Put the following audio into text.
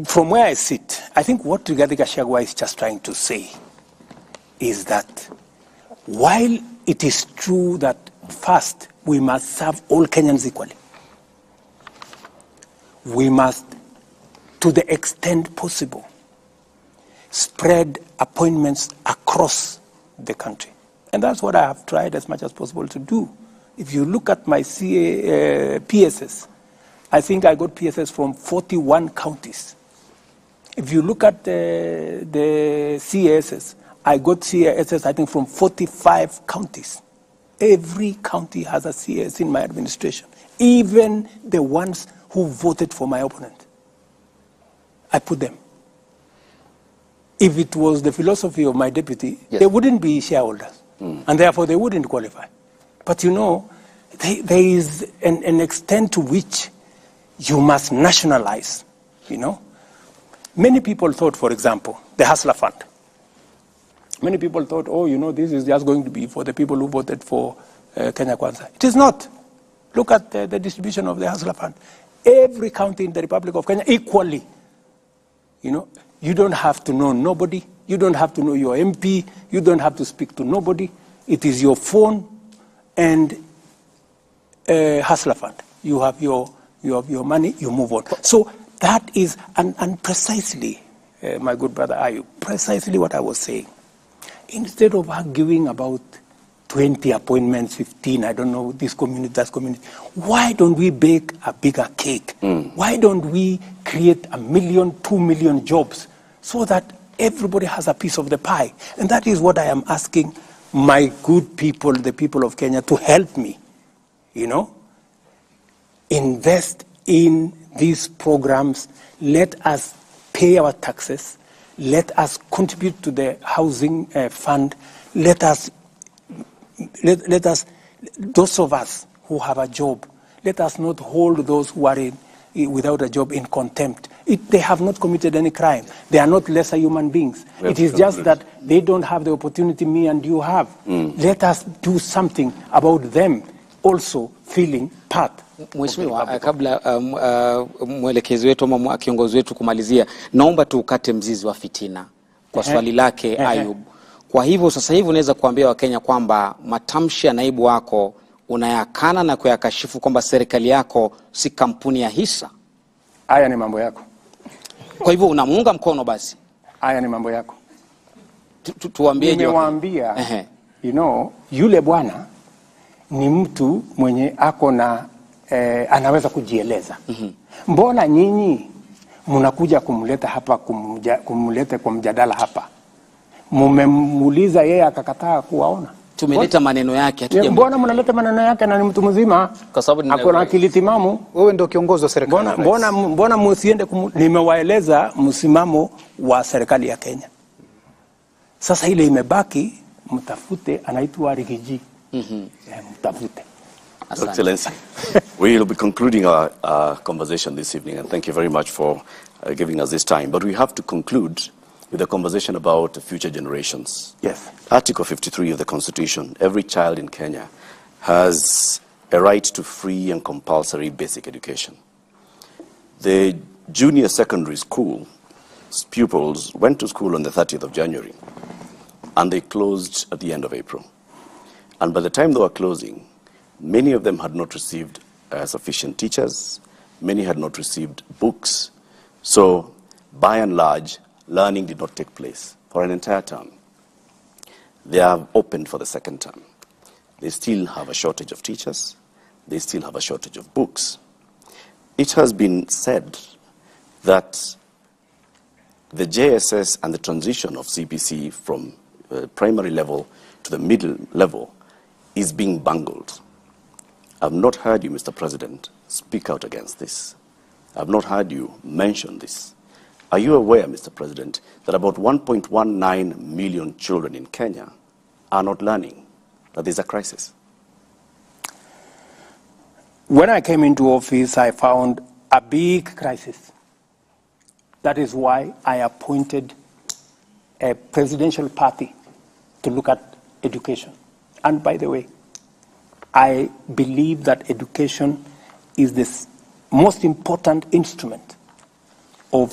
from where I sit, I think what Gachagua is just trying to say is that while it is true that first we must serve all Kenyans equally, we must, to the extent possible, spread appointments across the country. And that's what I have tried as much as possible to do. If you look at my PSS, I think I got PSS from 41 counties. If you look at the CASs, I got CASs, I think, from 45 counties. Every county has a CAS in my administration, even the ones who voted for my opponent. I put them. If it was the philosophy of my deputy, yes, they wouldn't be shareholders, and therefore they wouldn't qualify. But you know, there is an extent to which you must nationalize, you know. Many people thought, for example, the Hustler Fund. Many people thought, oh, you know, this is just going to be for the people who voted for Kenya Kwanza. It is not. Look at the distribution of the Hustler Fund. Every county in the Republic of Kenya equally. You know, you don't have to know nobody. You don't have to know your MP. You don't have to speak to nobody. It is your phone and Hustler Fund. You have your money, you move on. So that is, and precisely, my good brother Ayub, precisely what I was saying. Instead of arguing about 20 appointments, 15, I don't know, this community, that community, why don't we bake a bigger cake? Why don't we create 1 million, 2 million jobs so that everybody has a piece of the pie? And that is what I am asking my good people, the people of Kenya, to help me, you know, invest in these programs. Let us pay our taxes. Let us contribute to the housing fund. Let us, those of us who have a job, let us not hold those who are without a job in contempt. They have not committed any crime. They are not lesser human beings. It is just that they don't have the opportunity me and you have. Let us do something about them also feeling part. Mheshimiwa, kabla mwelekezi wetu ama kiongozi wetu kumalizia, naomba tukate mzizi wa fitina kwa swali lake Ayub. Kwa hivyo sasa hivi unaweza kuambia Wakenya kwamba matamshi ya naibu wako unayakana na kuyakashifu kwamba serikali yako si kampuni ya hisa? Haya ni mambo yako. Kwa hivyo unamuunga mkono basi? Haya ni mambo yako. Tuambie. Nimewaambia, you know, yule bwana ni mtu mwenye ako na anaweza kujieleza. Mbona nyinyi mnakuja kumleta hapa, kumleta kwa mjadala hapa? Mumemuuliza yeye akakataa kuwaona. Tumeleta maneno yake. Mbona mnaleta maneno yake na ni mtu mzima? Kwa sababu ako na akili timamu. Wewe ndio kiongozi wa serikali. Mbona msiende nimewaeleza msimamo wa serikali ya Kenya. Sasa ile imebaki, mtafute, anaitwa Rigiji. Mtafute. Excellency, we will be concluding our conversation this evening, and thank you very much for giving us this time. But we have to conclude with a conversation about future generations. Yes. Article 53 of the Constitution, every child in Kenya has a right to free and compulsory basic education. The junior secondary school pupils went to school on the 30th of January, and they closed at the end of April. And by the time they were closing, many of them had not received sufficient teachers. Many had not received books. So, by and large, learning did not take place for an entire term. They have opened for the second term. They still have a shortage of teachers. They still have a shortage of books. It has been said that the JSS and the transition of CBC from primary level to the middle level is being bungled. I've not heard you, Mr. President, speak out against this. I've not heard you mention this. Are you aware, Mr. President, that about 1.19 million children in Kenya are not learning, that there's a crisis? When I came into office, I found a big crisis. That is why I appointed a presidential party to look at education. And by the way, I believe that education is the most important instrument of